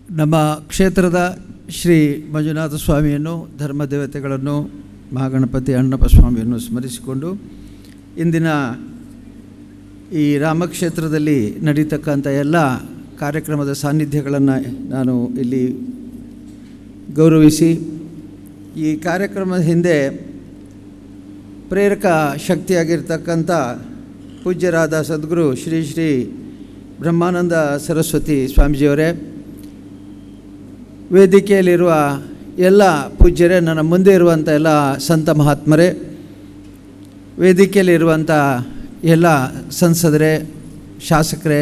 ನಮ್ಮ ಕ್ಷೇತ್ರದ ಶ್ರೀ ಮಂಜುನಾಥ ಸ್ವಾಮಿಯನ್ನು, ಧರ್ಮದೇವತೆಗಳನ್ನು, ಮಹಾಗಣಪತಿ ಅಣ್ಣಪ್ಪ ಸ್ವಾಮಿಯನ್ನು ಸ್ಮರಿಸಿಕೊಂಡು ಇಂದಿನ ಈ ರಾಮಕ್ಷೇತ್ರದಲ್ಲಿ ನಡೀತಕ್ಕಂಥ ಎಲ್ಲ ಕಾರ್ಯಕ್ರಮದ ಸಾನ್ನಿಧ್ಯಗಳನ್ನು ನಾನು ಇಲ್ಲಿ ಗೌರವಿಸಿ, ಈ ಕಾರ್ಯಕ್ರಮದ ಹಿಂದೆ ಪ್ರೇರಕ ಶಕ್ತಿಯಾಗಿರ್ತಕ್ಕಂಥ ಪೂಜ್ಯರಾದ ಸದ್ಗುರು ಶ್ರೀ ಶ್ರೀ ಬ್ರಹ್ಮಾನಂದ ಸರಸ್ವತಿ ಸ್ವಾಮೀಜಿಯವರೇ, ವೇದಿಕೆಯಲ್ಲಿರುವ ಎಲ್ಲ ಪೂಜ್ಯರೇ, ನನ್ನ ಮುಂದೆ ಇರುವಂಥ ಎಲ್ಲ ಸಂತ ಮಹಾತ್ಮರೇ, ವೇದಿಕೆಯಲ್ಲಿರುವಂಥ ಎಲ್ಲ ಸಂಸದರೇ, ಶಾಸಕರೇ,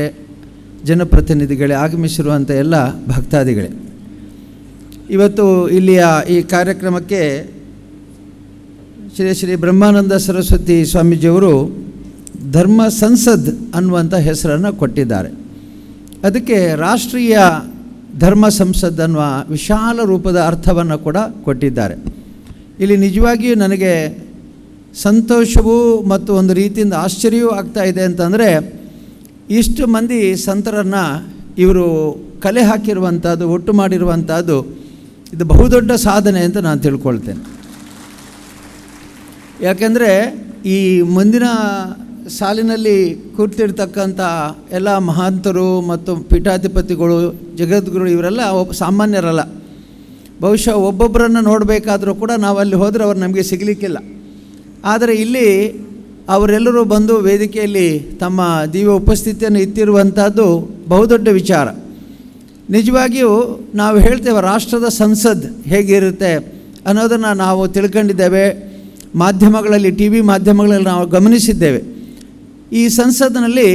ಜನಪ್ರತಿನಿಧಿಗಳೇ, ಆಗಮಿಸಿರುವಂಥ ಎಲ್ಲ ಭಕ್ತಾದಿಗಳೇ, ಇವತ್ತು ಇಲ್ಲಿಯ ಈ ಕಾರ್ಯಕ್ರಮಕ್ಕೆ ಶ್ರೀ ಶ್ರೀ ಬ್ರಹ್ಮಾನಂದ ಸರಸ್ವತಿ ಸ್ವಾಮೀಜಿಯವರು ಧರ್ಮ ಸಂಸದ್ ಅನ್ನುವಂಥ ಹೆಸರನ್ನು ಕೊಟ್ಟಿದ್ದಾರೆ. ಅದಕ್ಕೆ ರಾಷ್ಟ್ರೀಯ ಧರ್ಮ ಸಂಸದ್ ಅನ್ನುವ ವಿಶಾಲ ರೂಪದ ಅರ್ಥವನ್ನು ಕೂಡ ಕೊಟ್ಟಿದ್ದಾರೆ. ಇಲ್ಲಿ ನಿಜವಾಗಿಯೂ ನನಗೆ ಸಂತೋಷವೂ ಮತ್ತು ಒಂದು ರೀತಿಯಿಂದ ಆಶ್ಚರ್ಯವೂ ಆಗ್ತಾ ಇದೆ ಅಂತಂದರೆ, ಇಷ್ಟು ಮಂದಿ ಸಂತರನ್ನು ಇವರು ಕಲೆ ಹಾಕಿರುವಂಥದ್ದು, ಒಟ್ಟು ಮಾಡಿರುವಂಥದ್ದು, ಇದು ಬಹುದೊಡ್ಡ ಸಾಧನೆ ಅಂತ ನಾನು ತಿಳ್ಕೊಳ್ತೇನೆ. ಯಾಕೆಂದರೆ ಈ ಮುಂದಿನ ಸಾಲಿನಲ್ಲಿ ಕೂರ್ತಿರ್ತಕ್ಕಂಥ ಎಲ್ಲ ಮಹಾಂತರು ಮತ್ತು ಪೀಠಾಧಿಪತಿಗಳು, ಜಗದ್ಗುರು ಇವರೆಲ್ಲ ಸಾಮಾನ್ಯರಲ್ಲ. ಬಹುಶಃ ಒಬ್ಬೊಬ್ಬರನ್ನು ನೋಡಬೇಕಾದರೂ ಕೂಡ ನಾವು ಅಲ್ಲಿ ಹೋದರೆ ಅವ್ರು ನಮಗೆ ಸಿಗಲಿಕ್ಕಿಲ್ಲ. ಆದರೆ ಇಲ್ಲಿ ಅವರೆಲ್ಲರೂ ಬಂದು ವೇದಿಕೆಯಲ್ಲಿ ತಮ್ಮ ದಿವ್ಯ ಉಪಸ್ಥಿತಿಯನ್ನು ಇತ್ತಿರುವಂಥದ್ದು ಬಹುದೊಡ್ಡ ವಿಚಾರ. ನಿಜವಾಗಿಯೂ ನಾವು ಹೇಳ್ತೇವೆ ರಾಷ್ಟ್ರದ ಸಂಸದ್ ಹೇಗಿರುತ್ತೆ ಅನ್ನೋದನ್ನು ನಾವು ತಿಳ್ಕೊಂಡಿದ್ದೇವೆ. ಮಾಧ್ಯಮಗಳಲ್ಲಿ, ಟಿ ವಿ ಮಾಧ್ಯಮಗಳಲ್ಲಿ ನಾವು ಗಮನಿಸಿದ್ದೇವೆ. ಈ ಸಂಸತ್ನಲ್ಲಿ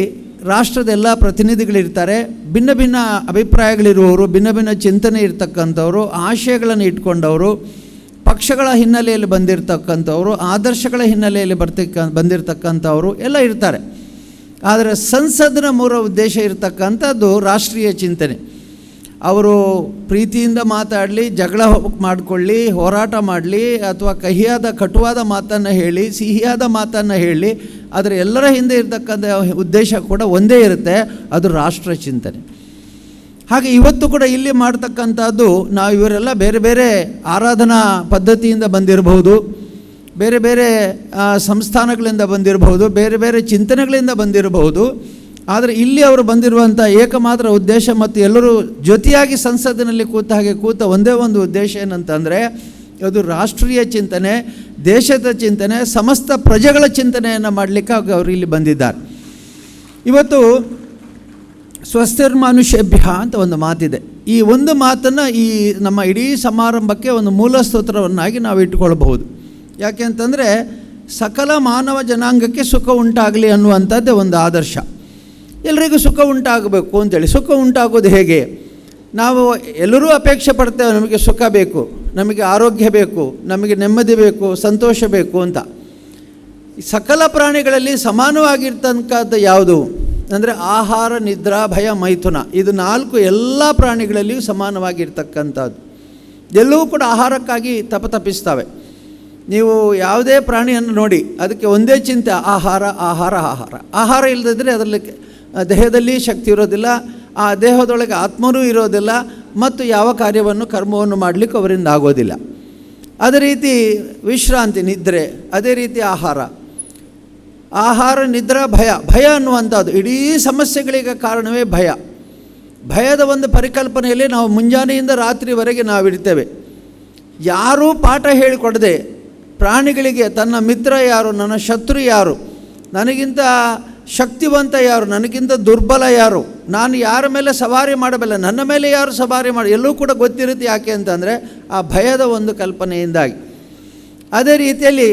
ರಾಷ್ಟ್ರದ ಎಲ್ಲ ಪ್ರತಿನಿಧಿಗಳಿರ್ತಾರೆ. ಭಿನ್ನ ಭಿನ್ನ ಅಭಿಪ್ರಾಯಗಳಿರುವವರು, ಭಿನ್ನ ಭಿನ್ನ ಚಿಂತನೆ ಇರ್ತಕ್ಕಂಥವರು, ಆಶಯಗಳನ್ನು ಇಟ್ಕೊಂಡವರು, ಪಕ್ಷಗಳ ಹಿನ್ನೆಲೆಯಲ್ಲಿ ಬಂದಿರತಕ್ಕಂಥವರು, ಆದರ್ಶಗಳ ಹಿನ್ನೆಲೆಯಲ್ಲಿ ಬಂದಿರತಕ್ಕಂಥವರು ಎಲ್ಲ ಇರ್ತಾರೆ. ಆದರೆ ಸಂಸತ್ತಿನ ಮೂಲ ಉದ್ದೇಶ ಇರತಕ್ಕಂಥದ್ದು ರಾಷ್ಟ್ರೀಯ ಚಿಂತನೆ. ಅವರು ಪ್ರೀತಿಯಿಂದ ಮಾತಾಡಲಿ, ಜಗಳ ಮಾಡಿಕೊಳ್ಳಿ, ಹೋರಾಟ ಮಾಡಲಿ, ಅಥವಾ ಕಹಿಯಾದ ಕಟುವಾದ ಮಾತನ್ನು ಹೇಳಿ, ಸಿಹಿಯಾದ ಮಾತನ್ನು ಹೇಳಿ, ಆದರೆ ಎಲ್ಲರ ಹಿಂದೆ ಇರತಕ್ಕಂಥ ಉದ್ದೇಶ ಕೂಡ ಒಂದೇ ಇರುತ್ತೆ, ಅದು ರಾಷ್ಟ್ರ ಚಿಂತನೆ. ಹಾಗೆ ಇವತ್ತು ಕೂಡ ಇಲ್ಲಿ ಮಾಡ್ತಕ್ಕಂಥದ್ದು, ನಾವು ಇವರೆಲ್ಲ ಬೇರೆ ಬೇರೆ ಆರಾಧನಾ ಪದ್ಧತಿಯಿಂದ ಬಂದಿರಬಹುದು, ಬೇರೆ ಬೇರೆ ಸಂಸ್ಥಾನಗಳಿಂದ ಬಂದಿರಬಹುದು, ಬೇರೆ ಬೇರೆ ಚಿಂತನೆಗಳಿಂದ ಬಂದಿರಬಹುದು. ಆದರೆ ಇಲ್ಲಿ ಅವರು ಬಂದಿರುವಂಥ ಏಕಮಾತ್ರ ಉದ್ದೇಶ ಮತ್ತು ಎಲ್ಲರೂ ಜೊತೆಯಾಗಿ ಸಂಸತ್ತಿನಲ್ಲಿ ಕೂತ ಒಂದೇ ಒಂದು ಉದ್ದೇಶ ಏನಂತಂದರೆ, ಅದು ರಾಷ್ಟ್ರೀಯ ಚಿಂತನೆ, ದೇಶದ ಚಿಂತನೆ, ಸಮಸ್ತ ಪ್ರಜೆಗಳ ಚಿಂತನೆಯನ್ನು ಮಾಡಲಿಕ್ಕಾಗಿ ಅವರು ಇಲ್ಲಿ ಬಂದಿದ್ದಾರೆ. ಇವತ್ತು ಸ್ವಸ್ಥಿರ್ಮಾನುಷೇಭ್ಯ ಅಂತ ಒಂದು ಮಾತಿದೆ. ಈ ಒಂದು ಮಾತನ್ನು ಈ ನಮ್ಮ ಇಡೀ ಸಮಾರಂಭಕ್ಕೆ ಒಂದು ಮೂಲ ಸ್ತೋತ್ರವನ್ನಾಗಿ ನಾವು ಇಟ್ಟುಕೊಳ್ಬಹುದು. ಯಾಕೆ ಅಂತಂದರೆ, ಸಕಲ ಮಾನವ ಜನಾಂಗಕ್ಕೆ ಸುಖ ಉಂಟಾಗಲಿ ಅನ್ನುವಂಥದ್ದೇ ಒಂದು ಆದರ್ಶ. ಎಲ್ಲರಿಗೂ ಸುಖ ಉಂಟಾಗಬೇಕು ಅಂತೇಳಿ. ಸುಖ ಉಂಟಾಗೋದು ಹೇಗೆ? ನಾವು ಎಲ್ಲರೂ ಅಪೇಕ್ಷೆ ಪಡ್ತೇವೆ, ನಮಗೆ ಸುಖ ಬೇಕು, ನಮಗೆ ಆರೋಗ್ಯ ಬೇಕು, ನಮಗೆ ನೆಮ್ಮದಿ ಬೇಕು, ಸಂತೋಷ ಬೇಕು ಅಂತ. ಸಕಲ ಪ್ರಾಣಿಗಳಲ್ಲಿ ಸಮಾನವಾಗಿರ್ತಕ್ಕಂಥದ್ದು ಯಾವುದು ಅಂದರೆ ಆಹಾರ, ನಿದ್ರಾ, ಭಯ, ಮೈಥುನ. ಇದು 4 ಎಲ್ಲ ಪ್ರಾಣಿಗಳಲ್ಲಿಯೂ ಸಮಾನವಾಗಿರ್ತಕ್ಕಂಥದ್ದು. ಎಲ್ಲವೂ ಕೂಡ ಆಹಾರಕ್ಕಾಗಿ ತಪಿಸ್ತವೆ. ನೀವು ಯಾವುದೇ ಪ್ರಾಣಿಯನ್ನು ನೋಡಿ, ಅದಕ್ಕೆ ಒಂದೇ ಚಿಂತೆ, ಆಹಾರ ಆಹಾರ ಆಹಾರ. ಆಹಾರ ಇಲ್ಲದಿದ್ದರೆ ಅದರಲ್ಲಿ ದೇಹದಲ್ಲಿ ಶಕ್ತಿ ಇರೋದಿಲ್ಲ, ಆ ದೇಹದೊಳಗೆ ಆತ್ಮನೂ ಇರೋದಿಲ್ಲ, ಮತ್ತು ಯಾವ ಕಾರ್ಯವನ್ನು ಕರ್ಮವನ್ನು ಮಾಡಲಿಕ್ಕೆ ಅವರಿಂದ ಆಗೋದಿಲ್ಲ. ಅದೇ ರೀತಿ ವಿಶ್ರಾಂತಿ, ನಿದ್ರೆ, ಅದೇ ರೀತಿ ಆಹಾರ, ನಿದ್ರಾ, ಭಯ ಅನ್ನುವಂಥದ್ದು ಇಡೀ ಸಮಸ್ಯೆಗಳಿಗೆ ಕಾರಣವೇ ಭಯ. ಭಯದ ಒಂದು ಪರಿಕಲ್ಪನೆಯಲ್ಲಿ ನಾವು ಮುಂಜಾನೆಯಿಂದ ರಾತ್ರಿವರೆಗೆ ನಾವಿಡ್ತೇವೆ. ಯಾರೂ ಪಾಠ ಹೇಳಿಕೊಡದೆ ಪ್ರಾಣಿಗಳಿಗೆ ತನ್ನ ಮಿತ್ರ ಯಾರು, ನನ್ನ ಶತ್ರು ಯಾರು, ನನಗಿಂತ ಶಕ್ತಿವಂತ ಯಾರು, ನನಗಿಂತ ದುರ್ಬಲ ಯಾರು, ನಾನು ಯಾರ ಮೇಲೆ ಸವಾರಿ ಮಾಡಬಲ್ಲ, ನನ್ನ ಮೇಲೆ ಯಾರು ಸವಾರಿ ಮಾಡಿ, ಎಲ್ಲವೂ ಕೂಡ ಗೊತ್ತಿರುತ್ತೆ. ಯಾಕೆ ಅಂತಂದರೆ ಆ ಭಯದ ಒಂದು ಕಲ್ಪನೆಯಿಂದಾಗಿ. ಅದೇ ರೀತಿಯಲ್ಲಿ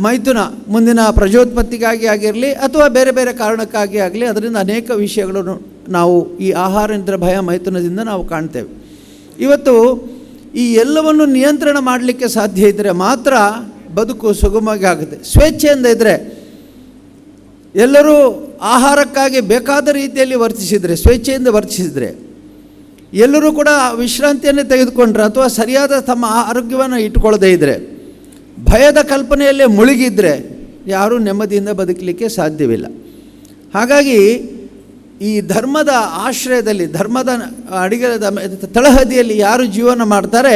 ಮೈಥುನ, ಮುಂದಿನ ಪ್ರಜೋತ್ಪತ್ತಿಗಾಗಿ ಆಗಿರಲಿ ಅಥವಾ ಬೇರೆ ಬೇರೆ ಕಾರಣಕ್ಕಾಗಿ ಆಗಲಿ, ಅದರಿಂದ ಅನೇಕ ವಿಷಯಗಳನ್ನು ನಾವು ಈ ಆಹಾರ, ನಿದ್ರೆ, ಭಯ, ಮೈಥುನದಿಂದ ನಾವು ಕಾಣ್ತೇವೆ. ಇವತ್ತು ಈ ಎಲ್ಲವನ್ನು ನಿಯಂತ್ರಣ ಮಾಡಲಿಕ್ಕೆ ಸಾಧ್ಯ ಇದ್ದರೆ ಮಾತ್ರ ಬದುಕು ಸುಗಮವಾಗಿ ಆಗುತ್ತೆ. ಸ್ವೇಚ್ಛೆಯಿಂದ ಇದ್ದರೆ, ಎಲ್ಲರೂ ಆಹಾರಕ್ಕಾಗಿ ಬೇಕಾದ ರೀತಿಯಲ್ಲಿ ವರ್ತಿಸಿದರೆ, ಸ್ವೇಚ್ಛೆಯಿಂದ ವರ್ತಿಸಿದರೆ, ಎಲ್ಲರೂ ಕೂಡ ವಿಶ್ರಾಂತಿಯನ್ನು ತೆಗೆದುಕೊಂಡ್ರೆ ಅಥವಾ ಸರಿಯಾದ ತಮ್ಮ ಆರೋಗ್ಯವನ್ನು ಇಟ್ಟುಕೊಳ್ಳದೇ ಇದ್ದರೆ, ಭಯದ ಕಲ್ಪನೆಯಲ್ಲೇ ಮುಳುಗಿದ್ರೆ ಯಾರೂ ನೆಮ್ಮದಿಯಿಂದ ಬದುಕಲಿಕ್ಕೆ ಸಾಧ್ಯವಿಲ್ಲ. ಹಾಗಾಗಿ ಈ ಧರ್ಮದ ಆಶ್ರಯದಲ್ಲಿ, ಧರ್ಮದ ಅಡಿಗೆ ತಳಹದಿಯಲ್ಲಿ ಯಾರು ಜೀವನ ಮಾಡ್ತಾರೆ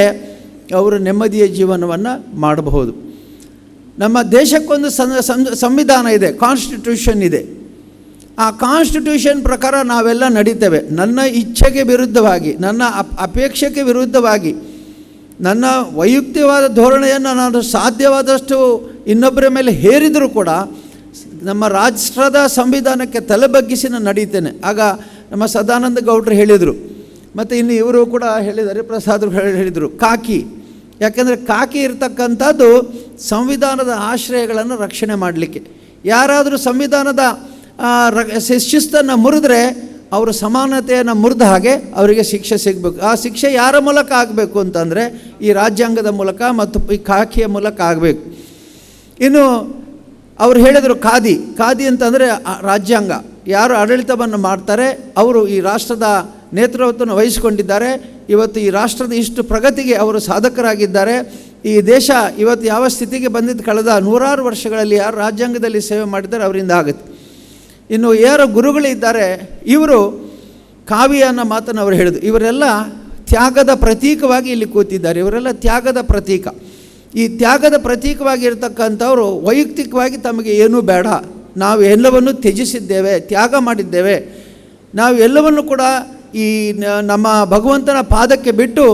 ಅವರು ನೆಮ್ಮದಿಯ ಜೀವನವನ್ನು ಮಾಡಬಹುದು. ನಮ್ಮ ದೇಶಕ್ಕೊಂದು ಸಂವಿಧಾನ ಇದೆ, ಕಾನ್ಸ್ಟಿಟ್ಯೂಷನ್ ಇದೆ. ಆ ಕಾನ್ಸ್ಟಿಟ್ಯೂಷನ್ ಪ್ರಕಾರ ನಾವೆಲ್ಲ ನಡೀತೇವೆ. ನನ್ನ ಇಚ್ಛೆಗೆ ವಿರುದ್ಧವಾಗಿ, ನನ್ನ ಅಪೇಕ್ಷೆಗೆ ವಿರುದ್ಧವಾಗಿ, ನನ್ನ ವೈಯಕ್ತಿಕವಾದ ಧೋರಣೆಯನ್ನು ನಾನು ಸಾಧ್ಯವಾದಷ್ಟು ಇನ್ನೊಬ್ಬರ ಮೇಲೆ ಹೇರಿದರೂ ಕೂಡ ನಮ್ಮ ರಾಷ್ಟ್ರದ ಸಂವಿಧಾನಕ್ಕೆ ತಲೆಬಗ್ಗಿಸಿ ನಾನು ನಡೀತೇನೆ. ಆಗ ನಮ್ಮ ಸದಾನಂದ ಗೌಡರು ಹೇಳಿದರು, ಮತ್ತು ಇನ್ನು ಇವರು ಕೂಡ ಹೇಳಿದ್ದಾರೆ, ಪ್ರಸಾದರು ಹೇಳಿದರು, ಕಾಕಿ. ಯಾಕೆಂದರೆ ಕಾಕಿ ಇರ್ತಕ್ಕಂಥದ್ದು ಸಂವಿಧಾನದ ಆಶ್ರಯಗಳನ್ನು ರಕ್ಷಣೆ ಮಾಡಲಿಕ್ಕೆ. ಯಾರಾದರೂ ಸಂವಿಧಾನದ ಶಿಸ್ತನ್ನು ಮುರಿದ್ರೆ ಅವರು ಸಮಾನತೆಯನ್ನು ಮುರಿದ ಹಾಗೆ ಅವರಿಗೆ ಶಿಕ್ಷೆ ಸಿಗಬೇಕು. ಆ ಶಿಕ್ಷೆ ಯಾರ ಮೂಲಕ ಆಗಬೇಕು ಅಂತಂದರೆ ಈ ರಾಜ್ಯಾಂಗದ ಮೂಲಕ ಮತ್ತು ಈ ಕಾಕಿಯ ಮೂಲಕ ಆಗಬೇಕು. ಇನ್ನು ಅವರು ಹೇಳಿದರು ಖಾದಿ ಅಂತಂದರೆ ರಾಜ್ಯಾಂಗ. ಯಾರು ಆಡಳಿತವನ್ನು ಮಾಡ್ತಾರೆ ಅವರು ಈ ರಾಷ್ಟ್ರದ ನೇತೃತ್ವವನ್ನು ವಹಿಸಿಕೊಂಡಿದ್ದಾರೆ. ಇವತ್ತು ಈ ರಾಷ್ಟ್ರದ ಇಷ್ಟು ಪ್ರಗತಿಗೆ ಅವರು ಸಾಧಕರಾಗಿದ್ದಾರೆ. ಈ ದೇಶ ಇವತ್ತು ಯಾವ ಸ್ಥಿತಿಗೆ ಬಂದಿದ್ದು ಕಳೆದ 100 ವರ್ಷಗಳಲ್ಲಿ ಯಾರು ರಾಜ್ಯಾಂಗದಲ್ಲಿ ಸೇವೆ ಮಾಡಿದ್ದಾರೆ ಅವರಿಂದ ಆಗುತ್ತೆ. ಇನ್ನು ಯಾರು ಗುರುಗಳಿದ್ದಾರೆ ಇವರು ಕಾವ್ಯ ಅನ್ನೋ ಮಾತನ್ನು ಅವರು ಹೇಳಿದ್ರು. ಇವರೆಲ್ಲ ತ್ಯಾಗದ ಪ್ರತೀಕವಾಗಿ ಇಲ್ಲಿ ಕೂತಿದ್ದಾರೆ. ಇವರೆಲ್ಲ ತ್ಯಾಗದ ಪ್ರತೀಕ. ಈ ತ್ಯಾಗದ ಪ್ರತೀಕವಾಗಿರ್ತಕ್ಕಂಥವ್ರು ವೈಯಕ್ತಿಕವಾಗಿ ತಮಗೆ ಏನೂ ಬೇಡ, ನಾವು ಎಲ್ಲವನ್ನು ತ್ಯಜಿಸಿದ್ದೇವೆ, ತ್ಯಾಗ ಮಾಡಿದ್ದೇವೆ, ನಾವು ಎಲ್ಲವನ್ನು ಕೂಡ ಈ ನಮ್ಮ ಭಗವಂತನ ಪಾದಕ್ಕೆ ಬಿಟ್ಟು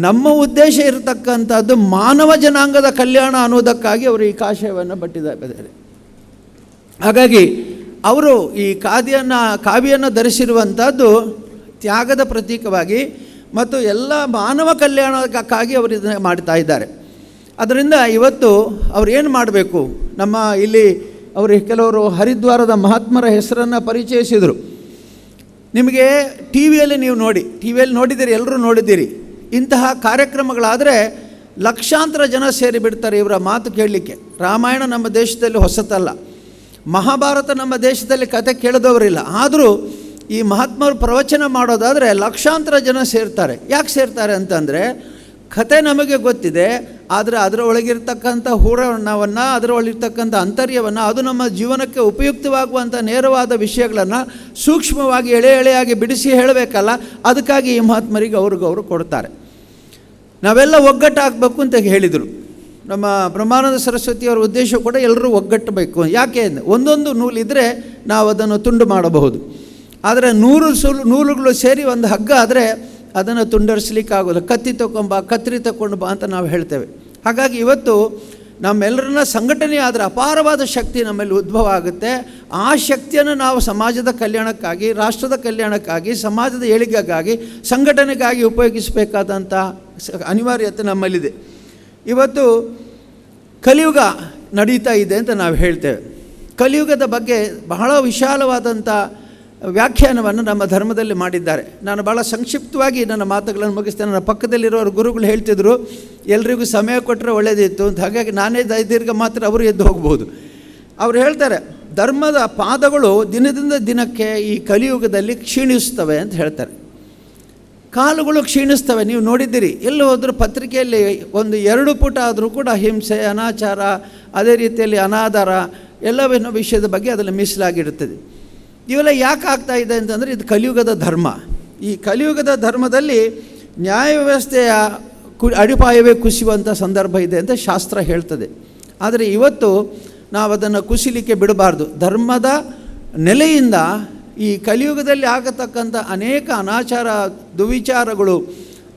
ನಮ್ಮ ಉದ್ದೇಶ ಇರತಕ್ಕಂಥದ್ದು ಮಾನವ ಜನಾಂಗದ ಕಲ್ಯಾಣ ಅನ್ನೋದಕ್ಕಾಗಿ ಅವರು ಈ ಕಾಷಾಯವನ್ನು ಬಟ್ಟಿದ್ದಾರೆ. ಹಾಗಾಗಿ ಅವರು ಈ ಕಾವಿಯನ್ನು ಧರಿಸಿರುವಂಥದ್ದು ತ್ಯಾಗದ ಪ್ರತೀಕವಾಗಿ ಮತ್ತು ಎಲ್ಲ ಮಾನವ ಕಲ್ಯಾಣಕ್ಕಾಗಿ ಅವರು ಇದನ್ನು ಮಾಡ್ತಾ ಇದ್ದಾರೆ. ಅದರಿಂದ ಇವತ್ತು ಅವ್ರು ಏನು ಮಾಡಬೇಕು, ನಮ್ಮ ಇಲ್ಲಿ ಅವರು ಕೆಲವರು ಹರಿದ್ವಾರದ ಮಹಾತ್ಮರ ಹೆಸರನ್ನು ಪರಿಚಯಿಸಿದರು. ನಿಮಗೆ ಟಿ ವಿಯಲ್ಲಿ ನೀವು ನೋಡಿದ್ದೀರಿ, ಎಲ್ಲರೂ ನೋಡಿದ್ದೀರಿ. ಇಂತಹ ಕಾರ್ಯಕ್ರಮಗಳಾದರೆ ಲಕ್ಷಾಂತರ ಜನ ಸೇರಿಬಿಡ್ತಾರೆ ಇವರ ಮಾತು ಕೇಳಲಿಕ್ಕೆ. ರಾಮಾಯಣ ನಮ್ಮ ದೇಶದಲ್ಲಿ ಹೊಸತಲ್ಲ, ಮಹಾಭಾರತ ನಮ್ಮ ದೇಶದಲ್ಲಿ ಕತೆ ಕೇಳಿದವರಿಲ್ಲ. ಆದರೂ ಈ ಮಹಾತ್ಮರು ಪ್ರವಚನ ಮಾಡೋದಾದರೆ ಲಕ್ಷಾಂತರ ಜನ ಸೇರ್ತಾರೆ. ಯಾಕೆ ಸೇರ್ತಾರೆ ಅಂತಂದರೆ ಕತೆ ನಮಗೆ ಗೊತ್ತಿದೆ, ಆದರೆ ಅದರ ಒಳಗಿರ್ತಕ್ಕಂಥ ಹೂರಣವನ್ನು, ಅದರ ಒಳಗಿರ್ತಕ್ಕಂಥ ಅಂತರ್ಯವನ್ನು, ಅದು ನಮ್ಮ ಜೀವನಕ್ಕೆ ಉಪಯುಕ್ತವಾಗುವಂಥ ನೇರವಾದ ವಿಷಯಗಳನ್ನು ಸೂಕ್ಷ್ಮವಾಗಿ ಎಳೆಯಾಗಿ ಬಿಡಿಸಿ ಹೇಳಬೇಕಲ್ಲ. ಅದಕ್ಕಾಗಿ ಈ ಮಹಾತ್ಮರಿಗೆ ಅವ್ರಿಗವರು ಕೊಡ್ತಾರೆ. ನಾವೆಲ್ಲ ಒಗ್ಗಟ್ಟಾಗಬೇಕು ಅಂತ ಹೇಳಿದರು. ನಮ್ಮ ಬ್ರಹ್ಮಾನಂದ ಸರಸ್ವತಿಯವರ ಉದ್ದೇಶ ಕೂಡ ಎಲ್ಲರೂ ಒಗ್ಗಟ್ಟಬೇಕು. ಯಾಕೆ ಅಂದರೆ ಒಂದೊಂದು ನೂಲಿದ್ದರೆ ನಾವು ಅದನ್ನು ತುಂಡು ಮಾಡಬಹುದು. ಆದರೆ 100 ನೂಲುಗಳು ಸೇರಿ ಒಂದು ಹಗ್ಗ ಆದರೆ ಅದನ್ನು ತುಂಡರಿಸಲಿಕ್ಕಾಗೋಲ್ಲ. ಕತ್ತರಿ ತಗೊಂಡು ಬಾ ಅಂತ ನಾವು ಹೇಳ್ತೇವೆ. ಹಾಗಾಗಿ ಇವತ್ತು ನಮ್ಮೆಲ್ಲರನ್ನ ಸಂಘಟನೆ ಆದರೆ ಅಪಾರವಾದ ಶಕ್ತಿ ನಮ್ಮಲ್ಲಿ ಉದ್ಭವ ಆಗುತ್ತೆ. ಆ ಶಕ್ತಿಯನ್ನು ನಾವು ಸಮಾಜದ ಕಲ್ಯಾಣಕ್ಕಾಗಿ, ರಾಷ್ಟ್ರದ ಕಲ್ಯಾಣಕ್ಕಾಗಿ, ಸಮಾಜದ ಏಳಿಗೆಗಾಗಿ, ಸಂಘಟನೆಗಾಗಿ ಉಪಯೋಗಿಸಬೇಕಾದಂಥ ಅನಿವಾರ್ಯತೆ ನಮ್ಮಲ್ಲಿದೆ. ಇವತ್ತು ಕಲಿಯುಗ ನಡೀತಾ ಇದೆ ಅಂತ ನಾವು ಹೇಳ್ತೇವೆ. ಕಲಿಯುಗದ ಬಗ್ಗೆ ಬಹಳ ವಿಶಾಲವಾದಂಥ ವ್ಯಾಖ್ಯಾನವನ್ನು ನಮ್ಮ ಧರ್ಮದಲ್ಲಿ ಮಾಡಿದ್ದಾರೆ. ನಾನು ಭಾಳ ಸಂಕ್ಷಿಪ್ತವಾಗಿ ನನ್ನ ಮಾತುಗಳನ್ನು ಮುಗಿಸ್ತೇನೆ. ನನ್ನ ಪಕ್ಕದಲ್ಲಿರೋರು ಗುರುಗಳು ಹೇಳ್ತಿದ್ರು ಎಲ್ರಿಗೂ ಸಮಯ ಕೊಟ್ಟರೆ ಒಳ್ಳೆಯದಿತ್ತು ಅಂತ. ಹಾಗಾಗಿ ನಾನೇ ದೀರ್ಘ ಮಾತ್ರ ಅವರು ಎದ್ದು ಹೋಗ್ಬೋದು. ಅವರು ಹೇಳ್ತಾರೆ, ಧರ್ಮದ ಪಾದಗಳು ದಿನದಿಂದ ದಿನಕ್ಕೆ ಈ ಕಲಿಯುಗದಲ್ಲಿ ಕ್ಷೀಣಿಸ್ತವೆ ಅಂತ ಹೇಳ್ತಾರೆ. ಕಾಲುಗಳು ಕ್ಷೀಣಿಸ್ತವೆ. ನೀವು ನೋಡಿದ್ದೀರಿ, ಎಲ್ಲಿ ಹೋದರೂ ಪತ್ರಿಕೆಯಲ್ಲಿ 1-2 ಪುಟ ಆದರೂ ಕೂಡ ಹಿಂಸೆ, ಅನಾಚಾರ, ಅದೇ ರೀತಿಯಲ್ಲಿ ಅನಾಧಾರ ಎಲ್ಲವೇನೋ ವಿಷಯದ ಬಗ್ಗೆ ಅದರಲ್ಲಿ ಮೀಸಲಾಗಿರುತ್ತದೆ. ಇವೆಲ್ಲ ಯಾಕೆ ಆಗ್ತಾ ಇದೆ ಅಂತಂದರೆ ಇದು ಕಲಿಯುಗದ ಧರ್ಮ. ಈ ಕಲಿಯುಗದ ಧರ್ಮದಲ್ಲಿ ನ್ಯಾಯ ವ್ಯವಸ್ಥೆಯ ಅಡಿಪಾಯವೇ ಕುಸಿಯುವಂಥ ಸಂದರ್ಭ ಇದೆ ಅಂತ ಶಾಸ್ತ್ರ ಹೇಳ್ತದೆ. ಆದರೆ ಇವತ್ತು ನಾವು ಅದನ್ನು ಕುಸಿಲಿಕ್ಕೆ ಬಿಡಬಾರ್ದು. ಧರ್ಮದ ನೆಲೆಯಿಂದ ಈ ಕಲಿಯುಗದಲ್ಲಿ ಆಗತಕ್ಕಂಥ ಅನೇಕ ಅನಾಚಾರ, ದುವಿಚಾರಗಳು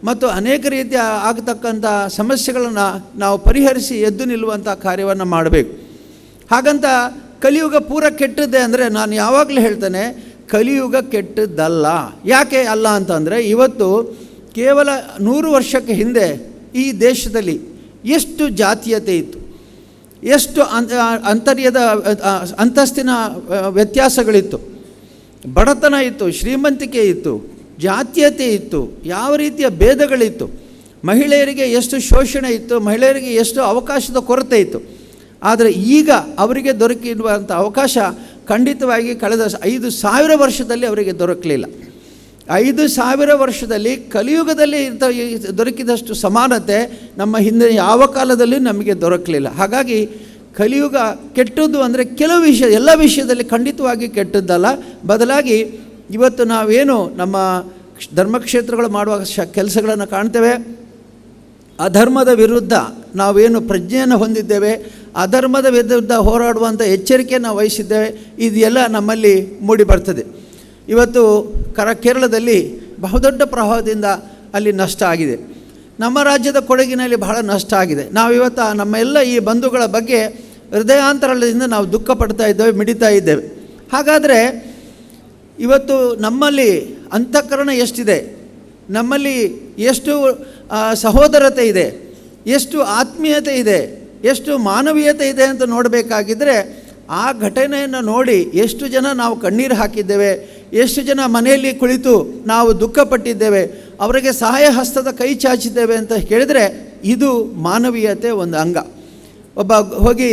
ಮತ್ತು ಅನೇಕ ರೀತಿಯ ಆಗತಕ್ಕಂಥ ಸಮಸ್ಯೆಗಳನ್ನು ನಾವು ಪರಿಹರಿಸಿ ಎದ್ದು ನಿಲ್ಲುವಂಥ ಕಾರ್ಯವನ್ನು ಮಾಡಬೇಕು. ಹಾಗಂತ ಕಲಿಯುಗ ಪೂರ ಕೆಟ್ಟದ್ದೇ ಅಂದರೆ ನಾನು ಯಾವಾಗಲೂ ಹೇಳ್ತೇನೆ, ಕಲಿಯುಗ ಕೆಟ್ಟದ್ದಲ್ಲ. ಯಾಕೆ ಅಲ್ಲ ಅಂತಂದರೆ ಇವತ್ತು ಕೇವಲ 100 ವರ್ಷಕ್ಕೆ ಹಿಂದೆ ಈ ದೇಶದಲ್ಲಿ ಎಷ್ಟು ಜಾತೀಯತೆ ಇತ್ತು, ಎಷ್ಟು ಅಂತಸ್ತಿನ ವ್ಯತ್ಯಾಸಗಳಿತ್ತು, ಬಡತನ ಇತ್ತು, ಶ್ರೀಮಂತಿಕೆ ಇತ್ತು, ಜಾತೀಯತೆ ಇತ್ತು, ಯಾವ ರೀತಿಯ ಭೇದಗಳಿತ್ತು, ಮಹಿಳೆಯರಿಗೆ ಎಷ್ಟು ಶೋಷಣೆ ಇತ್ತು, ಮಹಿಳೆಯರಿಗೆ ಎಷ್ಟು ಅವಕಾಶದ ಕೊರತೆ ಇತ್ತು. ಆದರೆ ಈಗ ಅವರಿಗೆ ದೊರಕಿರುವಂಥ ಅವಕಾಶ ಖಂಡಿತವಾಗಿ ಕಳೆದ 5000 ವರ್ಷದಲ್ಲಿ ಅವರಿಗೆ ದೊರಕಲಿಲ್ಲ. 5000 ವರ್ಷದಲ್ಲಿ ಕಲಿಯುಗದಲ್ಲಿ ದೊರಕಿದಷ್ಟು ಸಮಾನತೆ ನಮ್ಮ ಹಿಂದೆ ಯಾವ ಕಾಲದಲ್ಲಿ ನಮಗೆ ದೊರಕಲಿಲ್ಲ. ಹಾಗಾಗಿ ಕಲಿಯುಗ ಕೆಟ್ಟದ್ದು ಅಂದರೆ ಕೆಲವು ವಿಷಯ, ಎಲ್ಲ ವಿಷಯದಲ್ಲಿ ಖಂಡಿತವಾಗಿ ಕೆಟ್ಟದ್ದಲ್ಲ. ಬದಲಾಗಿ ಇವತ್ತು ನಾವೇನು ನಮ್ಮ ಧರ್ಮಕ್ಷೇತ್ರಗಳು ಮಾಡುವ ಕೆಲಸಗಳನ್ನು ಕಾಣ್ತೇವೆ, ಅಧರ್ಮದ ವಿರುದ್ಧ ನಾವೇನು ಪ್ರಜ್ಞೆಯನ್ನು ಹೊಂದಿದ್ದೇವೆ, ಅಧರ್ಮದ ವಿರುದ್ಧ ಹೋರಾಡುವಂಥ ಎಚ್ಚರಿಕೆ ನಾವು ವಹಿಸಿದ್ದೇವೆ, ಇದೆಲ್ಲ ನಮ್ಮಲ್ಲಿ ಮೂಡಿ ಬರ್ತದೆ. ಇವತ್ತು ಕೇರಳದಲ್ಲಿ ಬಹುದೊಡ್ಡ ಪ್ರವಾಹದಿಂದ ಅಲ್ಲಿ ನಷ್ಟ ಆಗಿದೆ. ನಮ್ಮ ರಾಜ್ಯದ ಕೊಡಗಿನಲ್ಲಿ ಬಹಳ ನಷ್ಟ ಆಗಿದೆ. ನಾವಿವತ್ತು ನಮ್ಮ ಎಲ್ಲ ಈ ಬಂಧುಗಳ ಬಗ್ಗೆ ಹೃದಯಾಂತರದಿಂದ ನಾವು ದುಃಖ ಪಡ್ತಾ ಇದ್ದೇವೆ, ಮಿಡಿತಾ ಇದ್ದೇವೆ. ಹಾಗಾದರೆ ಇವತ್ತು ನಮ್ಮಲ್ಲಿ ಅಂತಃಕರಣ ಎಷ್ಟಿದೆ, ನಮ್ಮಲ್ಲಿ ಎಷ್ಟು ಸಹೋದರತೆ ಇದೆ, ಎಷ್ಟು ಆತ್ಮೀಯತೆ ಇದೆ, ಎಷ್ಟು ಮಾನವೀಯತೆ ಇದೆ ಅಂತ ನೋಡಬೇಕಾಗಿದ್ದರೆ ಆ ಘಟನೆಯನ್ನು ನೋಡಿ ಎಷ್ಟು ಜನ ನಾವು ಕಣ್ಣೀರು ಹಾಕಿದ್ದೇವೆ, ಎಷ್ಟು ಜನ ಮನೆಯಲ್ಲಿ ಕುಳಿತು ನಾವು ದುಃಖಪಟ್ಟಿದ್ದೇವೆ, ಅವರಿಗೆ ಸಹಾಯ ಹಸ್ತದ ಕೈ ಚಾಚಿದ್ದೇವೆ ಅಂತ ಕೇಳಿದರೆ ಇದು ಮಾನವೀಯತೆ ಒಂದು ಅಂಗ. ಒಬ್ಬ ಹೋಗಿ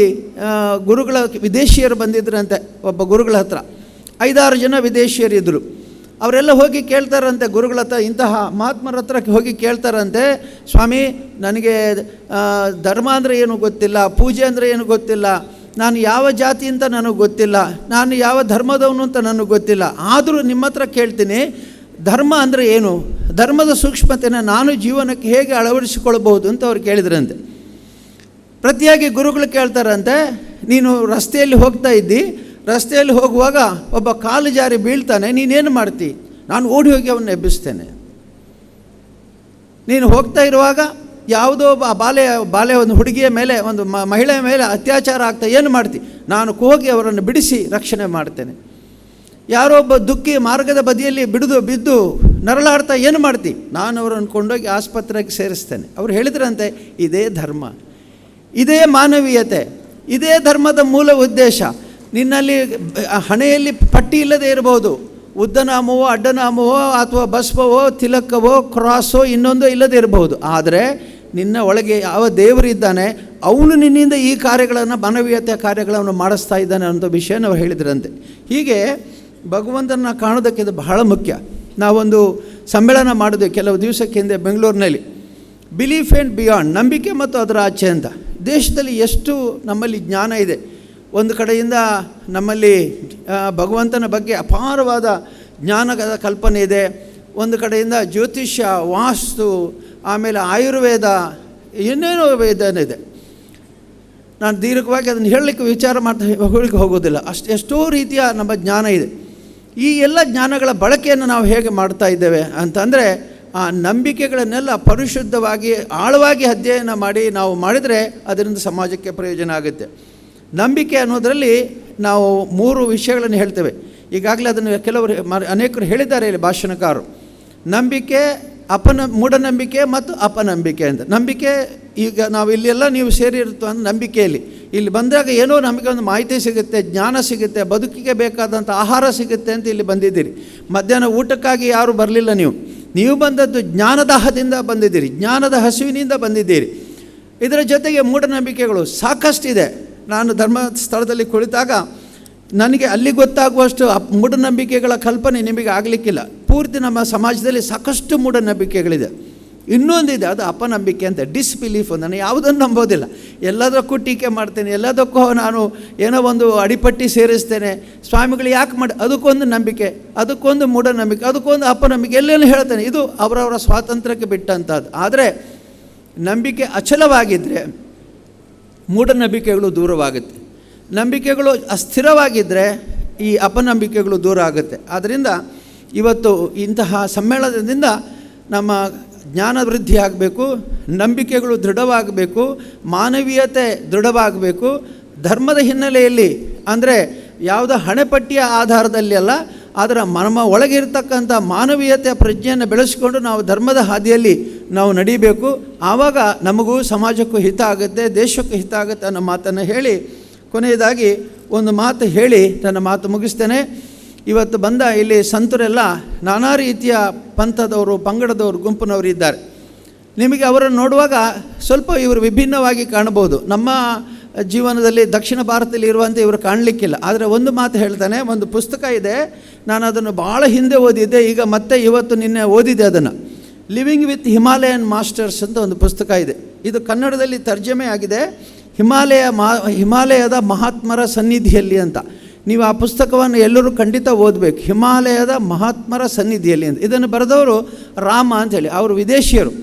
ಗುರುಗಳ ವಿದೇಶಿಯರು ಬಂದಿದ್ದರಂತೆ, ಒಬ್ಬ ಗುರುಗಳ ಹತ್ರ 5-6 ಜನ ವಿದೇಶಿಯರಿದ್ದರು. ಅವರೆಲ್ಲ ಹೋಗಿ ಕೇಳ್ತಾರಂತೆ ಗುರುಗಳ ಹತ್ರ, ಇಂತಹ ಮಹಾತ್ಮರ ಹತ್ರ ಹೋಗಿ ಕೇಳ್ತಾರಂತೆ, ಸ್ವಾಮಿ ನನಗೆ ಧರ್ಮ ಅಂದರೆ ಏನು ಗೊತ್ತಿಲ್ಲ, ಪೂಜೆ ಅಂದರೆ ಏನು ಗೊತ್ತಿಲ್ಲ, ನಾನು ಯಾವ ಜಾತಿ ಅಂತ ನನಗೆ ಗೊತ್ತಿಲ್ಲ, ನಾನು ಯಾವ ಧರ್ಮದವನು ಅಂತ ನನಗೆ ಗೊತ್ತಿಲ್ಲ, ಆದರೂ ನಿಮ್ಮ ಹತ್ರ ಕೇಳ್ತೀನಿ ಧರ್ಮ ಅಂದರೆ ಏನು, ಧರ್ಮದ ಸೂಕ್ಷ್ಮತೆಯನ್ನು ನಾನು ಜೀವನಕ್ಕೆ ಹೇಗೆ ಅಳವಡಿಸಿಕೊಳ್ಬಹುದು ಅಂತ ಅವ್ರು ಕೇಳಿದ್ರಂತೆ. ಪ್ರತಿಯಾಗಿ ಗುರುಗಳು ಕೇಳ್ತಾರಂತೆ, ನೀನು ರಸ್ತೆಯಲ್ಲಿ ಹೋಗ್ತಾ ಇದ್ದಿ, ರಸ್ತೆಯಲ್ಲಿ ಹೋಗುವಾಗ ಒಬ್ಬ ಕಾಲು ಜಾರಿ ಬೀಳ್ತಾನೆ, ನೀನೇನು ಮಾಡ್ತಿ? ನಾನು ಓಡಿ ಹೋಗಿ ಅವನ್ನ ಎಬ್ಬಿಸ್ತೇನೆ. ನೀನು ಹೋಗ್ತಾ ಇರುವಾಗ ಯಾವುದೋ ಬಾಲೆ ಒಂದು ಹುಡುಗಿಯ ಮೇಲೆ, ಒಂದು ಮಹಿಳೆಯ ಮೇಲೆ ಅತ್ಯಾಚಾರ ಆಗ್ತಾ ಏನು ಮಾಡ್ತಿ? ನಾನು ಹೋಗಿ ಅವರನ್ನು ಬಿಡಿಸಿ ರಕ್ಷಣೆ ಮಾಡ್ತೇನೆ. ಯಾರೋ ಒಬ್ಬ ದುಃಖಿ ಮಾರ್ಗದ ಬದಿಯಲ್ಲಿ ಬಿದ್ದು ನರಳಾಡ್ತಾ ಏನು ಮಾಡ್ತಿ? ನಾನು ಅವರನ್ನು ಕೊಂಡೋಗಿ ಆಸ್ಪತ್ರೆಗೆ ಸೇರಿಸ್ತೇನೆ. ಅವರು ಹೇಳಿದ್ರಂತೆ, ಇದೇ ಧರ್ಮ, ಇದೇ ಮಾನವೀಯತೆ, ಇದೇ ಧರ್ಮದ ಮೂಲ ಉದ್ದೇಶ. ನಿನ್ನಲ್ಲಿ ಹಣೆಯಲ್ಲಿ ಪಟ್ಟಿ ಇಲ್ಲದೆ ಇರಬಹುದು, ಉದ್ದನಾಮವೋ ಅಡ್ಡನಾಮವೋ ಅಥವಾ ಭಸ್ಮವೋ ತಿಲಕವೋ ಕ್ರಾಸೋ ಇನ್ನೊಂದೋ ಇಲ್ಲದೆ ಇರಬಹುದು, ಆದರೆ ನಿನ್ನ ಒಳಗೆ ಯಾವ ದೇವರಿದ್ದಾನೆ ಅವನು ನಿನ್ನಿಂದ ಈ ಕಾರ್ಯಗಳನ್ನು, ಮಾನವೀಯತೆಯ ಕಾರ್ಯಗಳನ್ನು ಮಾಡಿಸ್ತಾ ಇದ್ದಾನೆ ಅನ್ನೋ ವಿಷಯ ನಾವು ಹೇಳಿದ್ರಂತೆ. ಹೀಗೆ ಭಗವಂತನ ಕಾಣೋದಕ್ಕೆ ಇದು ಬಹಳ ಮುಖ್ಯ. ನಾವೊಂದು ಸಮ್ಮೇಳನ ಮಾಡಿದ್ವಿ ಕೆಲವು ದಿವಸಕ್ಕೆ ಹಿಂದೆ ಬೆಂಗಳೂರಿನಲ್ಲಿ, ಬಿಲೀಫ್ ಆ್ಯಂಡ್ ಬಿಯಾಂಡ್, ನಂಬಿಕೆ ಮತ್ತು ಅದರ ಆಚೆ ಅಂತ. ದೇಶದಲ್ಲಿ ಎಷ್ಟು ನಮ್ಮಲ್ಲಿ ಜ್ಞಾನ ಇದೆ, ಒಂದು ಕಡೆಯಿಂದ ನಮ್ಮಲ್ಲಿ ಭಗವಂತನ ಬಗ್ಗೆ ಅಪಾರವಾದ ಜ್ಞಾನದ ಕಲ್ಪನೆ ಇದೆ, ಒಂದು ಕಡೆಯಿಂದ ಜ್ಯೋತಿಷ್ಯ, ವಾಸ್ತು, ಆಮೇಲೆ ಆಯುರ್ವೇದ, ಏನೇನೋ ವೇದನಿದೆ. ನಾನು ದೀರ್ಘವಾಗಿ ಅದನ್ನು ಹೇಳಲಿಕ್ಕೆ ವಿಚಾರ ಹೋಗಲಿಕ್ಕೆ ಹೋಗೋದಿಲ್ಲ, ಎಷ್ಟೋ ರೀತಿಯ ನಮ್ಮ ಜ್ಞಾನ ಇದೆ. ಈ ಎಲ್ಲ ಜ್ಞಾನಗಳ ಬಳಕೆಯನ್ನು ನಾವು ಹೇಗೆ ಮಾಡ್ತಾ ಇದ್ದೇವೆ ಅಂತಂದರೆ, ಆ ನಂಬಿಕೆಗಳನ್ನೆಲ್ಲ ಪರಿಶುದ್ಧವಾಗಿ ಆಳವಾಗಿ ಅಧ್ಯಯನ ಮಾಡಿ ನಾವು ಮಾಡಿದರೆ ಅದರಿಂದ ಸಮಾಜಕ್ಕೆ ಪ್ರಯೋಜನ ಆಗುತ್ತೆ. ನಂಬಿಕೆ ಅನ್ನೋದರಲ್ಲಿ ನಾವು 3 ವಿಷಯಗಳನ್ನು ಹೇಳ್ತೇವೆ. ಈಗಾಗಲೇ ಅದನ್ನು ಕೆಲವರು ಅನೇಕರು ಹೇಳಿದ್ದಾರೆ ಇಲ್ಲಿ ಭಾಷಣಕಾರರು. ನಂಬಿಕೆ, ಮೂಢನಂಬಿಕೆ ಮತ್ತು ಅಪನಂಬಿಕೆ ಅಂತ. ನಂಬಿಕೆ, ಈಗ ನಾವು ಇಲ್ಲೆಲ್ಲ ನೀವು ಸೇರಿರ್ತು ಅಂದರೆ ನಂಬಿಕೆಯಲ್ಲಿ ಇಲ್ಲಿ ಬಂದಾಗ ಏನೋ ನಮಗೆ ಒಂದು ಮಾಹಿತಿ ಸಿಗುತ್ತೆ, ಜ್ಞಾನ ಸಿಗುತ್ತೆ, ಬದುಕಿಗೆ ಬೇಕಾದಂಥ ಆಹಾರ ಸಿಗುತ್ತೆ ಅಂತ ಇಲ್ಲಿ ಬಂದಿದ್ದೀರಿ. ಮಧ್ಯಾಹ್ನ ಊಟಕ್ಕಾಗಿ ಯಾರೂ ಬರಲಿಲ್ಲ, ನೀವು ಬಂದದ್ದು ಜ್ಞಾನದಾಹದಿಂದ ಬಂದಿದ್ದೀರಿ, ಜ್ಞಾನದ ಹಸಿವಿನಿಂದ ಬಂದಿದ್ದೀರಿ. ಇದರ ಜೊತೆಗೆ ಮೂಢನಂಬಿಕೆಗಳು ಸಾಕಷ್ಟಿದೆ. ನಾನು ಧರ್ಮಸ್ಥಳದಲ್ಲಿ ಕುಳಿತಾಗ ನನಗೆ ಅಲ್ಲಿ ಗೊತ್ತಾಗುವಷ್ಟು ಮೂಢನಂಬಿಕೆಗಳ ಕಲ್ಪನೆ ನಿಮಗೆ ಆಗಲಿಕ್ಕಿಲ್ಲ. ಪೂರ್ತಿ ನಮ್ಮ ಸಮಾಜದಲ್ಲಿ ಸಾಕಷ್ಟು ಮೂಢನಂಬಿಕೆಗಳಿದೆ. ಇನ್ನೊಂದಿದೆ, ಅದು ಅಪನಂಬಿಕೆ ಅಂತ, ಡಿಸ್ಬಿಲೀಫ್. ನಾನು ಯಾವುದನ್ನು ನಂಬೋದಿಲ್ಲ, ಎಲ್ಲದಕ್ಕೂ ಟೀಕೆ ಮಾಡ್ತೇನೆ, ಎಲ್ಲದಕ್ಕೂ ನಾನು ಏನೋ ಒಂದು ಅಡಿಪಟ್ಟಿ ಸೇರಿಸ್ತೇನೆ. ಸ್ವಾಮಿಗಳು ಯಾಕೆ ಮಾಡಿ, ಅದಕ್ಕೊಂದು ನಂಬಿಕೆ, ಅದಕ್ಕೊಂದು ಮೂಢನಂಬಿಕೆ, ಅದಕ್ಕೊಂದು ಅಪನಂಬಿಕೆ, ಎಲ್ಲೆಲ್ಲೂ ಹೇಳ್ತೇನೆ. ಇದು ಅವರವರ ಸ್ವಾತಂತ್ರ್ಯಕ್ಕೆ ಬಿಟ್ಟಂಥದ್ದು. ಆದರೆ ನಂಬಿಕೆ ಅಚಲವಾಗಿದ್ದರೆ ಮೂಢನಂಬಿಕೆಗಳು ದೂರವಾಗುತ್ತೆ, ನಂಬಿಕೆಗಳು ಅಸ್ಥಿರವಾಗಿದ್ದರೆ ಈ ಅಪನಂಬಿಕೆಗಳು ದೂರ ಆಗುತ್ತೆ. ಆದ್ದರಿಂದ ಇವತ್ತು ಇಂತಹ ಸಮ್ಮೇಳನದಿಂದ ನಮ್ಮ ಜ್ಞಾನ ವೃದ್ಧಿ ಆಗಬೇಕು, ನಂಬಿಕೆಗಳು ದೃಢವಾಗಬೇಕು, ಮಾನವೀಯತೆ ದೃಢವಾಗಬೇಕು. ಧರ್ಮದ ಹಿನ್ನೆಲೆಯಲ್ಲಿ ಅಂದರೆ ಯಾವುದೋ ಹಣೆಪಟ್ಟಿಯ ಆಧಾರದಲ್ಲಿ ಅಲ್ಲ, ಅದರ ನಮ್ಮ ಒಳಗಿರ್ತಕ್ಕಂಥ ಮಾನವೀಯತೆಯ ಪ್ರಜ್ಞೆಯನ್ನು ಬೆಳೆಸಿಕೊಂಡು ನಾವು ಧರ್ಮದ ಹಾದಿಯಲ್ಲಿ ನಾವು ನಡೀಬೇಕು. ಆವಾಗ ನಮಗೂ ಸಮಾಜಕ್ಕೂ ಹಿತ ಆಗುತ್ತೆ, ದೇಶಕ್ಕೂ ಹಿತ ಆಗುತ್ತೆ ಅನ್ನೋ ಮಾತನ್ನು ಹೇಳಿ, ಕೊನೆಯದಾಗಿ ಒಂದು ಮಾತು ಹೇಳಿ ನನ್ನ ಮಾತು ಮುಗಿಸ್ತೇನೆ. ಇವತ್ತು ಬಂದ ಇಲ್ಲಿ ಸಂತರೆಲ್ಲ ನಾನಾ ರೀತಿಯ ಪಂಥದವರು, ಪಂಗಡದವರು, ಗುಂಪಿನವರು ಇದ್ದಾರೆ. ನಿಮಗೆ ಅವರನ್ನು ನೋಡುವಾಗ ಸ್ವಲ್ಪ ಇವರು ವಿಭಿನ್ನವಾಗಿ ಕಾಣಬಹುದು. ನಮ್ಮ ಜೀವನದಲ್ಲಿ ದಕ್ಷಿಣ ಭಾರತದಲ್ಲಿ ಇರುವಂತೆ ಇವರು ಕಾಣಲಿಕ್ಕಿಲ್ಲ. ಆದರೆ ಒಂದು ಮಾತು ಹೇಳ್ತಾನೆ, ಒಂದು ಪುಸ್ತಕ ಇದೆ, ನಾನು ಅದನ್ನು ಭಾಳ ಹಿಂದೆ ಓದಿದ್ದೆ, ಈಗ ಮತ್ತೆ ಇವತ್ತು ನಿನ್ನೆ ಓದಿದೆ ಅದನ್ನು. ಲಿವಿಂಗ್ ವಿತ್ ಹಿಮಾಲಯನ್ ಮಾಸ್ಟರ್ಸ್ ಅಂತ ಒಂದು ಪುಸ್ತಕ ಇದೆ. ಇದು ಕನ್ನಡದಲ್ಲಿ ತರ್ಜಮೆ ಆಗಿದೆ, ಹಿಮಾಲಯದ ಮಹಾತ್ಮರ ಸನ್ನಿಧಿಯಲ್ಲಿ ಅಂತ. ನೀವು ಆ ಪುಸ್ತಕವನ್ನು ಎಲ್ಲರೂ ಖಂಡಿತ ಓದಬೇಕು. ಹಿಮಾಲಯದ ಮಹಾತ್ಮರ ಸನ್ನಿಧಿಯಲ್ಲಿ ಅಂತ. ಇದನ್ನು ಬರೆದವರು ರಾಮ ಅಂಥೇಳಿ. ಅವರು ವಿದೇಶಿಯರು.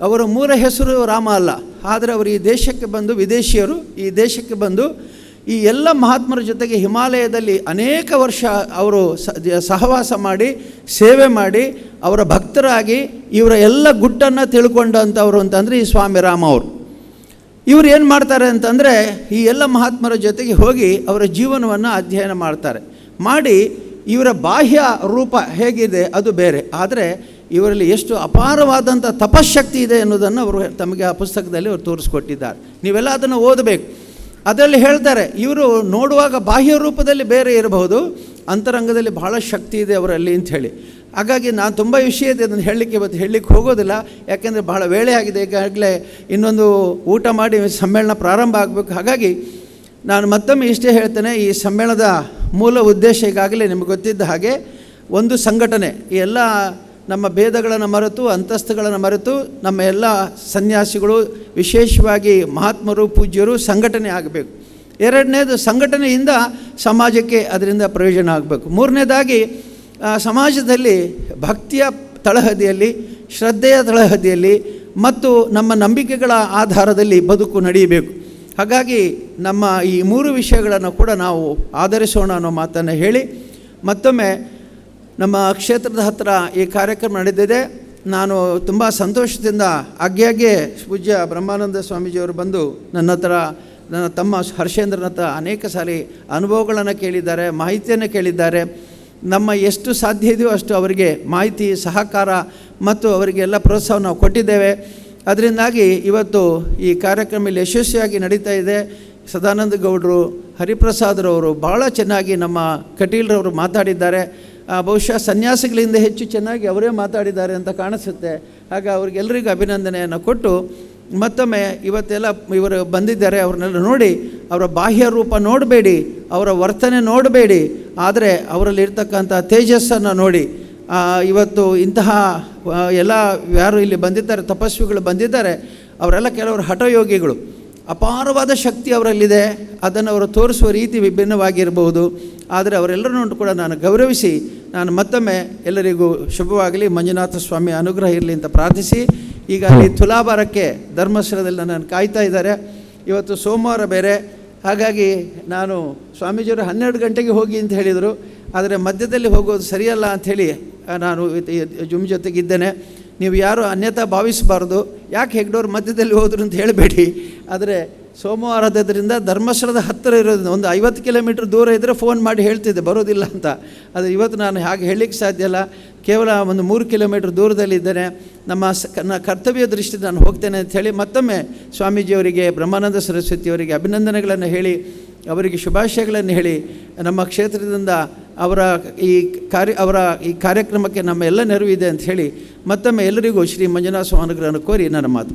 ಅವರ ಮೂಲ ಹೆಸರು ರಾಮ ಅಲ್ಲ, ಆದರೆ ಅವರು ಈ ದೇಶಕ್ಕೆ ಬಂದು, ವಿದೇಶಿಯರು ಈ ದೇಶಕ್ಕೆ ಬಂದು ಈ ಎಲ್ಲ ಮಹಾತ್ಮರ ಜೊತೆಗೆ ಹಿಮಾಲಯದಲ್ಲಿ ಅನೇಕ ವರ್ಷ ಅವರು ಸಹವಾಸ ಮಾಡಿ, ಸೇವೆ ಮಾಡಿ, ಅವರ ಭಕ್ತರಾಗಿ ಇವರ ಎಲ್ಲ ಗುಟ್ಟನ್ನು ತಿಳ್ಕೊಂಡಂಥವ್ರು ಅಂತಂದರೆ ಈ ಸ್ವಾಮಿ ರಾಮ ಅವರು. ಇವರು ಏನು ಮಾಡ್ತಾರೆ ಅಂತಂದರೆ, ಈ ಎಲ್ಲ ಮಹಾತ್ಮರ ಜೊತೆಗೆ ಹೋಗಿ ಅವರ ಜೀವನವನ್ನು ಅಧ್ಯಯನ ಮಾಡ್ತಾರೆ. ಮಾಡಿ ಇವರ ಬಾಹ್ಯ ರೂಪ ಹೇಗಿದೆ ಅದು ಬೇರೆ, ಆದರೆ ಇವರಲ್ಲಿ ಎಷ್ಟು ಅಪಾರವಾದಂಥ ತಪಶ್ಶಕ್ತಿ ಇದೆ ಎನ್ನುವುದನ್ನು ಅವರು ತಮಗೆ ಆ ಪುಸ್ತಕದಲ್ಲಿ ಅವರು ತೋರಿಸ್ಕೊಟ್ಟಿದ್ದಾರೆ. ನೀವೆಲ್ಲ ಅದನ್ನು ಓದಬೇಕು. ಅದರಲ್ಲಿ ಹೇಳ್ತಾರೆ, ಇವರು ನೋಡುವಾಗ ಬಾಹ್ಯ ರೂಪದಲ್ಲಿ ಬೇರೆ ಇರಬಹುದು, ಅಂತರಂಗದಲ್ಲಿ ಬಹಳ ಶಕ್ತಿ ಇದೆ ಅವರಲ್ಲಿ ಅಂಥೇಳಿ. ಹಾಗಾಗಿ ನಾನು ತುಂಬ ವಿಷಯ ಇದೆ, ಅದನ್ನು ಹೇಳಲಿಕ್ಕೆ ಹೋಗೋದಿಲ್ಲ, ಯಾಕೆಂದರೆ ಬಹಳ ವೇಳೆ ಆಗಿದೆ. ಈಗಾಗಲೇ ಇನ್ನೊಂದು ಊಟ ಮಾಡಿ ಸಮ್ಮೇಳನ ಪ್ರಾರಂಭ ಆಗಬೇಕು. ಹಾಗಾಗಿ ನಾನು ಮತ್ತೊಮ್ಮೆ ಇಷ್ಟೇ ಹೇಳ್ತೇನೆ, ಈ ಸಮ್ಮೇಳನದ ಮೂಲ ಉದ್ದೇಶ ಈಗಾಗಲೇ ನಿಮಗೆ ಗೊತ್ತಿದ್ದ ಹಾಗೆ ಒಂದು ಸಂಘಟನೆ. ಈ ಎಲ್ಲ ನಮ್ಮ ಭೇದಗಳನ್ನು ಮರೆತು, ಅಂತಸ್ತುಗಳನ್ನು ಮರೆತು, ನಮ್ಮ ಎಲ್ಲ ಸನ್ಯಾಸಿಗಳು, ವಿಶೇಷವಾಗಿ ಮಹಾತ್ಮರು, ಪೂಜ್ಯರು ಸಂಘಟನೆ ಆಗಬೇಕು. ಎರಡನೇದು, ಸಂಘಟನೆಯಿಂದ ಸಮಾಜಕ್ಕೆ ಅದರಿಂದ ಪ್ರಯೋಜನ ಆಗಬೇಕು. ಮೂರನೇದಾಗಿ, ಸಮಾಜದಲ್ಲಿ ಭಕ್ತಿಯ ತಳಹದಿಯಲ್ಲಿ, ಶ್ರದ್ಧೆಯ ತಳಹದಿಯಲ್ಲಿ ಮತ್ತು ನಮ್ಮ ನಂಬಿಕೆಗಳ ಆಧಾರದಲ್ಲಿ ಬದುಕು ನಡೆಯಬೇಕು. ಹಾಗಾಗಿ ನಮ್ಮ ಈ ಮೂರು ವಿಷಯಗಳನ್ನು ಕೂಡ ನಾವು ಆಧರಿಸೋಣ ಅನ್ನೋ ಮಾತನ್ನು ಹೇಳಿ, ಮತ್ತೊಮ್ಮೆ ನಮ್ಮ ಕ್ಷೇತ್ರದ ಹತ್ತಿರ ಈ ಕಾರ್ಯಕ್ರಮ ನಡೆದಿದೆ. ನಾನು ತುಂಬ ಸಂತೋಷದಿಂದ ಆಗಾಗ್ಗೆ ಪೂಜ್ಯ ಬ್ರಹ್ಮಾನಂದ ಸ್ವಾಮೀಜಿಯವರು ಬಂದು ನನ್ನ ತಮ್ಮ ಹರ್ಷೇಂದ್ರನ ಹತ್ರ ಅನೇಕ ಸಾರಿ ಅನುಭವಗಳನ್ನು ಕೇಳಿದ್ದಾರೆ, ಮಾಹಿತಿಯನ್ನು ಕೇಳಿದ್ದಾರೆ. ನಮ್ಮ ಎಷ್ಟು ಸಾಧ್ಯ ಇದೆಯೋ ಅಷ್ಟು ಅವರಿಗೆ ಮಾಹಿತಿ, ಸಹಕಾರ ಮತ್ತು ಅವರಿಗೆಲ್ಲ ಪ್ರೋತ್ಸಾಹ ನಾವು ಕೊಟ್ಟಿದ್ದೇವೆ. ಅದರಿಂದಾಗಿ ಇವತ್ತು ಈ ಕಾರ್ಯಕ್ರಮ ಇಲ್ಲಿ ಯಶಸ್ವಿಯಾಗಿ ನಡೀತಾ ಇದೆ. ಸದಾನಂದ ಗೌಡರು, ಹರಿಪ್ರಸಾದ್ರವರು ಭಾಳ ಚೆನ್ನಾಗಿ, ನಮ್ಮ ಕಟೀಲ್ರವರು ಮಾತಾಡಿದ್ದಾರೆ. ಬಹುಶಃ ಸನ್ಯಾಸಿಗಳಿಂದ ಹೆಚ್ಚು ಚೆನ್ನಾಗಿ ಅವರೇ ಮಾತಾಡಿದ್ದಾರೆ ಅಂತ ಕಾಣಿಸುತ್ತೆ. ಹಾಗೆ ಅವ್ರಿಗೆಲ್ಲರಿಗೂ ಅಭಿನಂದನೆಯನ್ನು ಕೊಟ್ಟು, ಮತ್ತೊಮ್ಮೆ ಇವತ್ತೆಲ್ಲ ಇವರು ಬಂದಿದ್ದಾರೆ, ಅವ್ರನ್ನೆಲ್ಲ ನೋಡಿ ಅವರ ಬಾಹ್ಯ ರೂಪ ನೋಡಬೇಡಿ, ಅವರ ವರ್ತನೆ ನೋಡಬೇಡಿ, ಆದರೆ ಅವರಲ್ಲಿರ್ತಕ್ಕಂಥ ತೇಜಸ್ಸನ್ನು ನೋಡಿ. ಇವತ್ತು ಇಂತಹ ಎಲ್ಲ ಯಾರು ಇಲ್ಲಿ ಬಂದಿದ್ದಾರೆ, ತಪಸ್ವಿಗಳು ಬಂದಿದ್ದಾರೆ, ಅವರೆಲ್ಲ ಕೆಲವರು ಹಠಯೋಗಿಗಳು. ಅಪಾರವಾದ ಶಕ್ತಿ ಅವರಲ್ಲಿದೆ. ಅದನ್ನು ಅವರು ತೋರಿಸುವ ರೀತಿ ವಿಭಿನ್ನವಾಗಿರಬಹುದು. ಆದರೆ ಅವರೆಲ್ಲರನ್ನೂ ಕೂಡ ನಾನು ಗೌರವಿಸಿ, ನಾನು ಮತ್ತೊಮ್ಮೆ ಎಲ್ಲರಿಗೂ ಶುಭವಾಗಲಿ, ಮಂಜುನಾಥ ಸ್ವಾಮಿ ಅನುಗ್ರಹ ಇರಲಿ ಅಂತ ಪ್ರಾರ್ಥಿಸಿ, ಈಗ ಅಲ್ಲಿ ತುಲಾಭಾರಕ್ಕೆ ಧರ್ಮಸ್ಥಳದಲ್ಲಿ ನನ್ನನ್ನು ಕಾಯ್ತಾ ಇದ್ದಾರೆ. ಇವತ್ತು ಸೋಮವಾರ ಬೇರೆ, ಹಾಗಾಗಿ ನಾನು ಸ್ವಾಮೀಜಿಯವರು 12 ಗಂಟೆಗೆ ಹೋಗಿ ಅಂತ ಹೇಳಿದರು. ಆದರೆ ಮಧ್ಯದಲ್ಲಿ ಹೋಗೋದು ಸರಿಯಲ್ಲ ಅಂಥೇಳಿ ನಾನು ಜುಮ್ ಜೊತೆಗಿದ್ದೇನೆ. ನೀವು ಯಾರು ಅನ್ಯತಾ ಭಾವಿಸಬಾರ್ದು. ಯಾಕೆ ಹೆಗ್ಡೋರು ಮಧ್ಯದಲ್ಲಿ ಹೋದ್ರು ಅಂತ ಹೇಳಬೇಡಿ. ಆದರೆ ಸೋಮವಾರದಿಂದ ಧರ್ಮಸ್ಥಳದ ಹತ್ತಿರ ಇರೋದು, ಒಂದು 50 ಕಿಲೋಮೀಟ್ರ್ ದೂರ ಇದ್ದರೆ ಫೋನ್ ಮಾಡಿ ಹೇಳ್ತಿದ್ದೆ ಬರೋದಿಲ್ಲ ಅಂತ. ಅದು ಇವತ್ತು ನಾನು ಹಾಗೆ ಹೇಳಲಿಕ್ಕೆ ಸಾಧ್ಯ ಇಲ್ಲ. ಕೇವಲ ಒಂದು 3 ಕಿಲೋಮೀಟ್ರ್ ದೂರದಲ್ಲಿದ್ದೇನೆ. ನಮ್ಮ ಕರ್ತವ್ಯ ದೃಷ್ಟಿಯಿಂದ ನಾನು ಹೋಗ್ತೇನೆ ಅಂಥೇಳಿ ಮತ್ತೊಮ್ಮೆ ಸ್ವಾಮೀಜಿಯವರಿಗೆ, ಬ್ರಹ್ಮಾನಂದ ಸರಸ್ವತಿಯವರಿಗೆ ಅಭಿನಂದನೆಗಳನ್ನು ಹೇಳಿ, ಅವರಿಗೆ ಶುಭಾಶಯಗಳನ್ನು ಹೇಳಿ, ನಮ್ಮ ಕ್ಷೇತ್ರದಿಂದ ಅವರ ಈ ಕಾರ್ಯಕ್ರಮಕ್ಕೆ ನಮ್ಮ ಎಲ್ಲ ನೆರವಿದೆ ಅಂತ ಹೇಳಿ ಮತ್ತೊಮ್ಮೆ ಎಲ್ಲರಿಗೂ ಶ್ರೀ ಮಂಜುನಾಥ ಸ್ವಾಮಿ ಅನುಗ್ರಹವನ್ನು ಕೋರಿ ನನ್ನ ಮಾತು